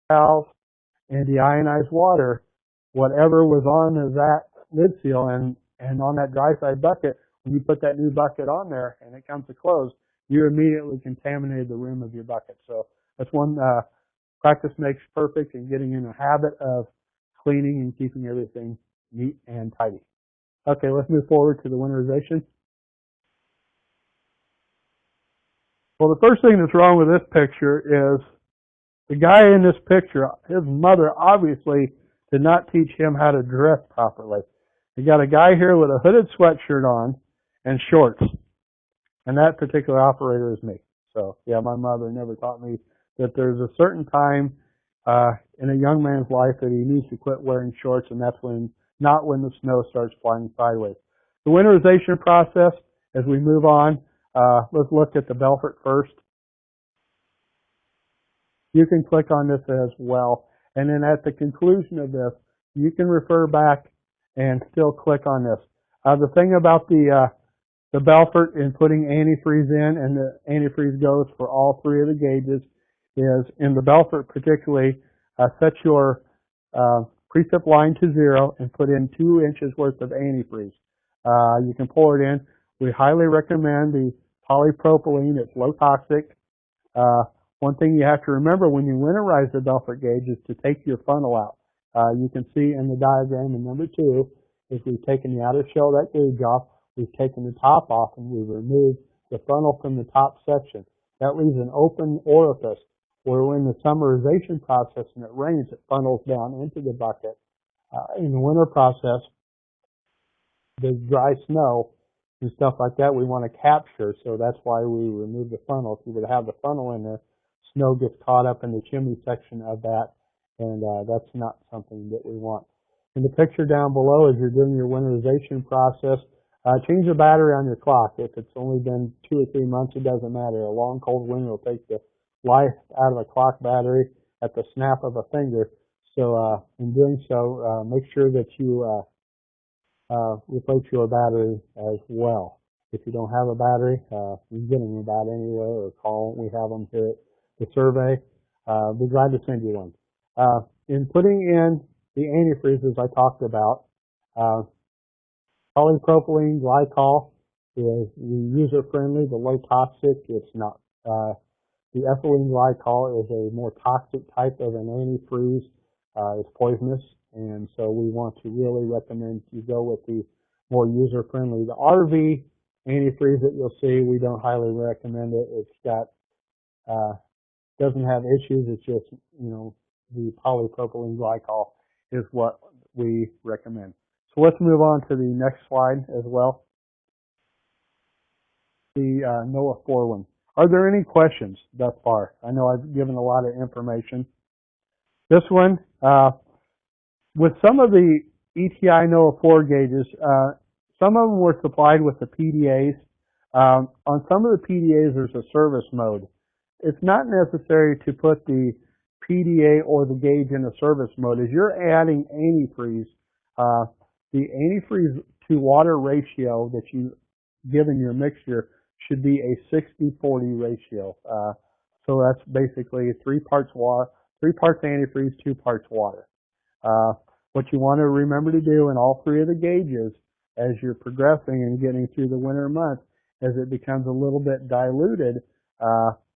valve and deionized water, whatever was on that lid seal and on that dry side bucket, when you put that new bucket on there and it comes to close, you immediately contaminated the rim of your bucket. So that's one practice makes perfect in getting in a habit of cleaning and keeping everything neat and tidy. Okay, let's move forward to the winterization. Well, the first thing that's wrong with this picture is the guy in this picture, his mother obviously did not teach him how to dress properly. You got a guy here with a hooded sweatshirt on and shorts. And that particular operator is me. So, yeah, my mother never taught me that there's a certain time in a young man's life that he needs to quit wearing shorts, and that's not when the snow starts flying sideways. The winterization process, as we move on, let's look at the Belfort first. You can click on this as well. And then at the conclusion of this, you can refer back and still click on this. The thing about the Belfort in putting antifreeze in, and the antifreeze goes for all three of the gauges, is in the Belfort particularly, set your precip line to 0 and put in 2 inches worth of antifreeze. You can pour it in. We highly recommend the polypropylene. It's low toxic. One thing you have to remember when you winterize the Belfort gauge is to take your funnel out. You can see in the diagram in number 2, is we've taken the outer shell of that gauge off, we've taken the top off, and we've removed the funnel from the top section. That leaves an open orifice where when the summerization process and it rains, it funnels down into the bucket. In the winter process, the dry snow and stuff like that we want to capture, so that's why we remove the funnel. If you would have the funnel in there, snow gets caught up in the chimney section of that, and that's not something that we want. In the picture down below, as you're doing your winterization process, change the battery on your clock. If it's only been 2 or 3 months, it doesn't matter. A long cold winter will take the life out of a clock battery at the snap of a finger. So in doing so, make sure that you replace your battery as well. If you don't have a battery, you can get them about anywhere or call. We have them here at the survey. We're glad to send you one. In putting in the antifreeze, as I talked about, polypropylene glycol is user-friendly, the low toxic. It's not. The ethylene glycol is a more toxic type of an antifreeze. It's poisonous, and so we want to really recommend you go with the more user-friendly. The RV antifreeze that you'll see, we don't highly recommend it. It's got doesn't have issues. It's just, the polypropylene glycol is what we recommend. So let's move on to the next slide as well. The NOAA 4 one. Are there any questions thus far? I know I've given a lot of information. This one, with some of the ETI NOAA 4 gauges, some of them were supplied with the PDAs. On some of the PDAs, there's a service mode. It's not necessary to put the PDA or the gauge in a service mode. As you're adding antifreeze, the antifreeze to water ratio that you give in your mixture should be a 60-40 ratio. So that's basically 3 parts water, 3 parts antifreeze, 2 parts water. What you want to remember to do in all 3 of the gauges as you're progressing and getting through the winter months, as it becomes a little bit diluted,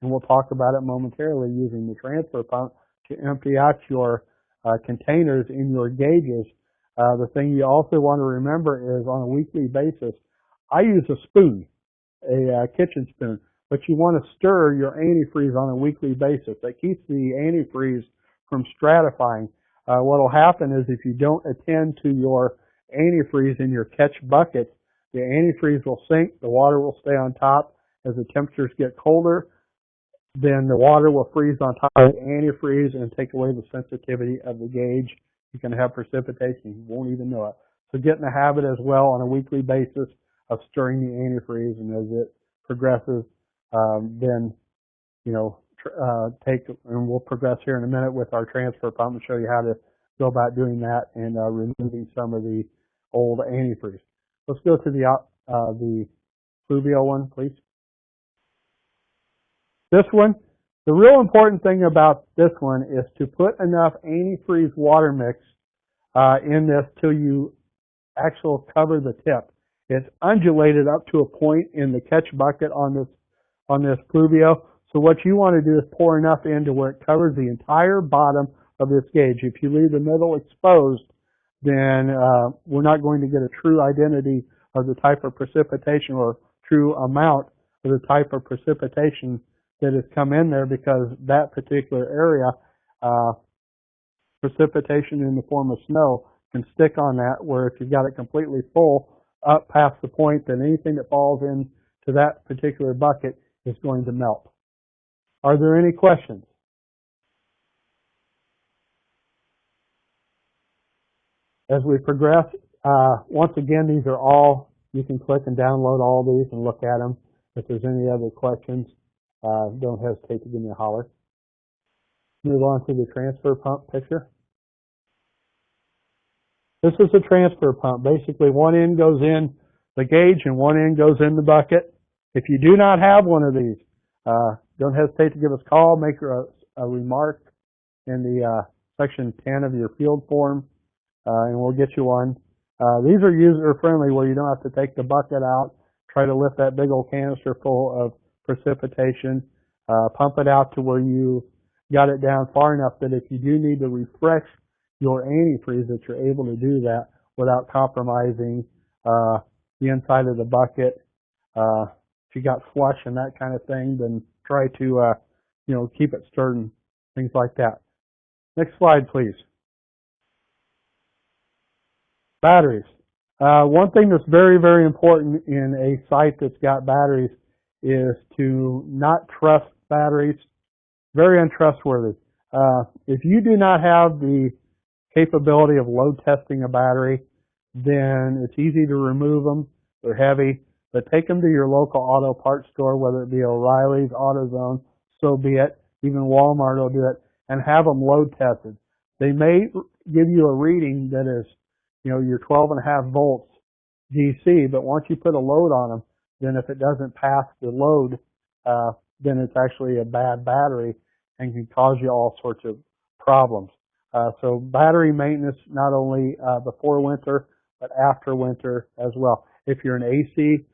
and we'll talk about it momentarily, using the transfer pump to empty out your containers in your gauges. The thing you also want to remember is on a weekly basis, I use a spoon, a kitchen spoon, but you want to stir your antifreeze on a weekly basis. That keeps the antifreeze from stratifying. What will happen is if you don't attend to your antifreeze in your catch buckets, the antifreeze will sink, the water will stay on top. As the temperatures get colder, then the water will freeze on top of the antifreeze and take away the sensitivity of the gauge. You can have precipitation, you won't even know it. So get in the habit as well on a weekly basis of stirring the antifreeze, and as it progresses, then, and we'll progress here in a minute with our transfer pump and show you how to go about doing that and removing some of the old antifreeze. Let's go to the fluvial one, please. This one, The real important thing about this one is to put enough antifreeze water mix in this till you actually cover the tip. It's undulated up to a point in the catch bucket on this Pluvio. So what you want to do is pour enough in to where it covers the entire bottom of this gauge. If you leave the middle exposed, then we're not going to get a true identity of the type of precipitation or true amount of the type of precipitation that has come in there, because that particular area, precipitation in the form of snow can stick on that, where if you've got it completely full up past the point, then anything that falls into that particular bucket is going to melt. Are there any questions? As we progress, once again, these are all, you can click and download all these and look at them. If there's any other questions, don't hesitate to give me a holler. Move on to the transfer pump picture. This is a transfer pump. Basically, one end goes in the gauge and one end goes in the bucket. If you do not have one of these, don't hesitate to give us a call, make a remark in the section 10 of your field form, and we'll get you one. These are user-friendly, where you don't have to take the bucket out, try to lift that big old canister full of precipitation, pump it out to where you got it down far enough that if you do need to refresh your antifreeze, that you're able to do that without compromising the inside of the bucket. If you got flush and that kind of thing, then try to keep it stirred and things like that. Next slide, please. Batteries. One thing that's very, very important in a site that's got batteries is to not trust batteries. Very untrustworthy. If you do not have the capability of load testing a battery, then it's easy to remove them. They're heavy, but take them to your local auto parts store, whether it be O'Reilly's, AutoZone, so be it. Even Walmart will do it, and have them load tested. They may give you a reading that is, your 12.5 volts DC, but once you put a load on them, then if it doesn't pass the load, then it's actually a bad battery and can cause you all sorts of problems. So battery maintenance, not only before winter, but after winter as well. If you're an AC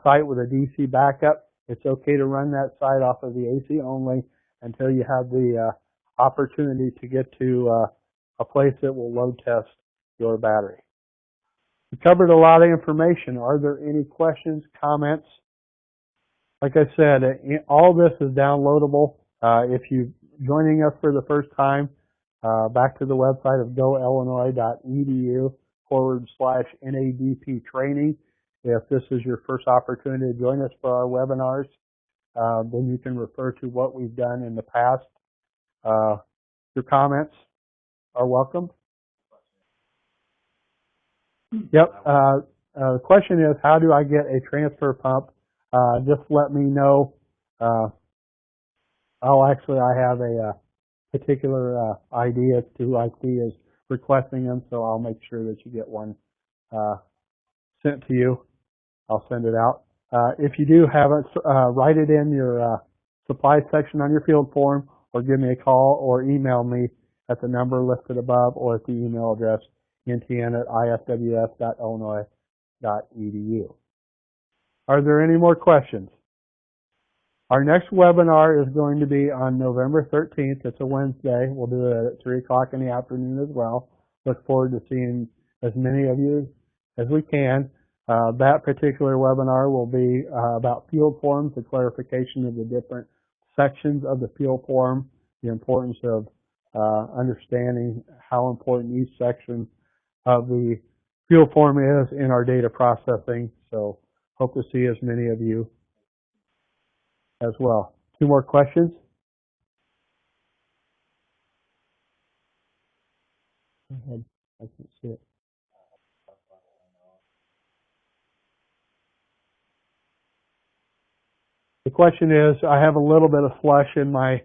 site with a DC backup, it's okay to run that site off of the AC only until you have the opportunity to get to a place that will load test your battery. We covered a lot of information. Are there any questions, comments? Like I said, all this is downloadable. If you're joining us for the first time, back to the website of goillinois.edu/NADP training. If this is your first opportunity to join us for our webinars, then you can refer to what we've done in the past. Your comments are welcome. Yep. The question is, how do I get a transfer pump? Just let me know. I have a particular ID as to who I see is requesting them, so I'll make sure that you get one sent to you. I'll send it out. If you do have it, write it in your supply section on your field form, or give me a call or email me at the number listed above, or at the email address ntn@isws.illinois.edu. Are there any more questions? Our next webinar is going to be on November 13th. It's a Wednesday. We'll do it at 3 o'clock in the afternoon as well. Look forward to seeing as many of you as we can. That particular webinar will be about field forms, the clarification of the different sections of the field form, the importance of understanding how important each section of the field form is in our data processing. So hope to see as many of you as well. 2 more questions? Go ahead. I can't see it. The question is, I have a little bit of slush in my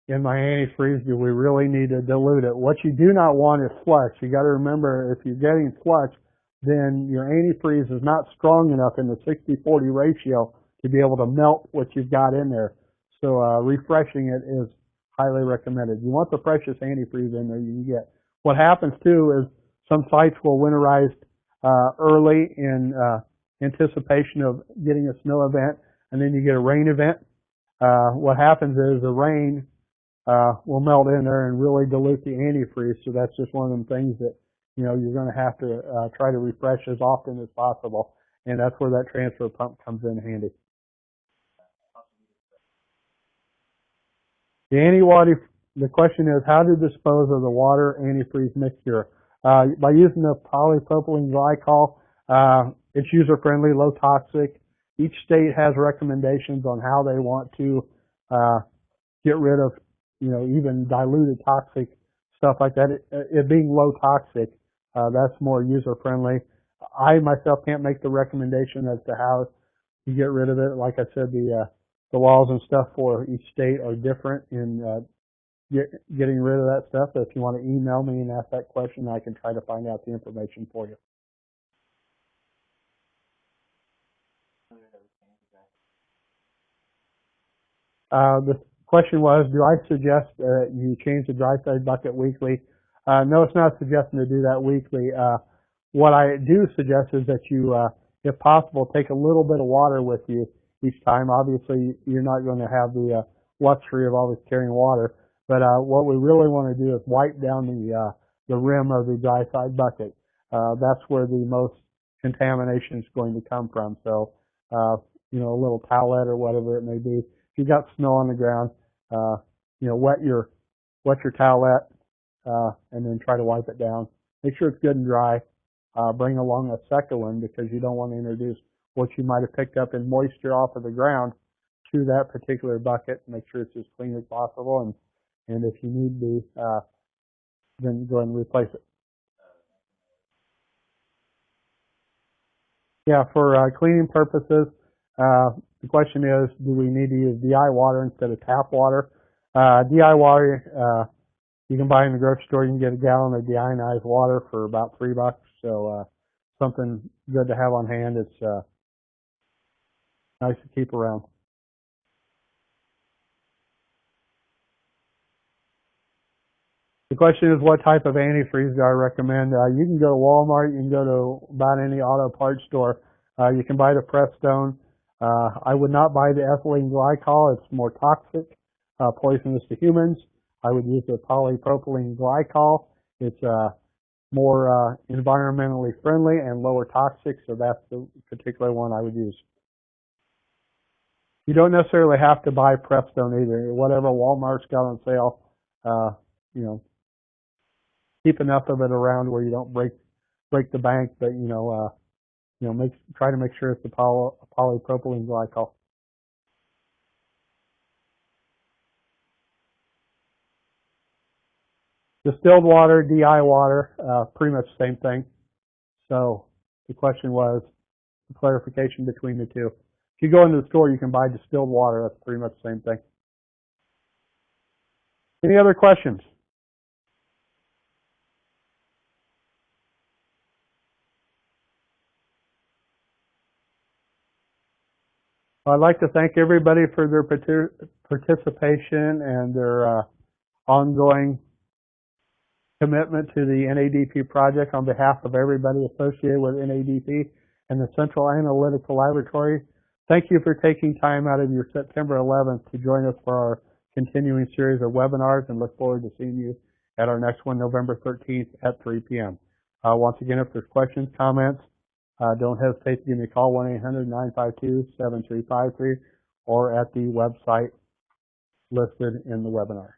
antifreeze. Do we really need to dilute it? What you do not want is slush. You got to remember, if you're getting slush, then your antifreeze is not strong enough in the 60-40 ratio to be able to melt what you've got in there. So refreshing it is highly recommended. You want the freshest antifreeze in there you can get. What happens too is some sites will winterize early in anticipation of getting a snow event, and then you get a rain event. What happens is the rain will melt in there and really dilute the antifreeze. So that's just one of them things that you're going to have to try to refresh as often as possible, and that's where that transfer pump comes in handy. The question is how to dispose of the water antifreeze mixture. By using the polypropylene glycol, it's user-friendly, low toxic. Each state has recommendations on how they want to get rid of, even diluted toxic stuff like that. It being low toxic, that's more user-friendly. I myself can't make the recommendation as to how you get rid of it. Like I said, the laws and stuff for each state are different in getting rid of that stuff. So if you want to email me and ask that question, I can try to find out the information for you. The question was, do I suggest you change the dry side bucket weekly? No, it's not suggesting to do that weekly. What I do suggest is that you, if possible, take a little bit of water with you each time. Obviously, you're not going to have the luxury of always carrying water, but what we really want to do is wipe down the rim of the dry side bucket. That's where the most contamination is going to come from. So, a little towelette or whatever it may be. If you've got snow on the ground, wet your towelette and then try to wipe it down. Make sure it's good and dry. Bring along a second one because you don't want to introduce what you might have picked up in moisture off of the ground to that particular bucket. Make sure it's as clean as possible, and if you need to, then go ahead and replace it. Yeah, for cleaning purposes, the question is, do we need to use DI water instead of tap water? DI water, you can buy in the grocery store. You can get a gallon of deionized water for about $3. So something good to have on hand. It's nice to keep around. The question is, what type of antifreeze do I recommend? You can go to Walmart. You can go to about any auto parts store. You can buy the Prestone. I would not buy the ethylene glycol. It's more toxic, poisonous to humans. I would use the polypropylene glycol. It's more environmentally friendly and lower toxic, so that's the particular one I would use. You don't necessarily have to buy Prestone either. Whatever Walmart's got on sale, keep enough of it around where you don't break the bank, but try to make sure it's the polypropylene glycol. Distilled water, DI water, pretty much the same thing. So the question was the clarification between the two. If you go into the store, you can buy distilled water. That's pretty much the same thing. Any other questions? I'd like to thank everybody for their participation and their ongoing commitment to the NADP project on behalf of everybody associated with NADP and the Central Analytical Laboratory. Thank you for taking time out of your September 11th to join us for our continuing series of webinars, and look forward to seeing you at our next one, November 13th at 3 p.m. Once again, if there's questions, comments, don't hesitate to give me a call, 1-800-952-7353, or at the website listed in the webinar.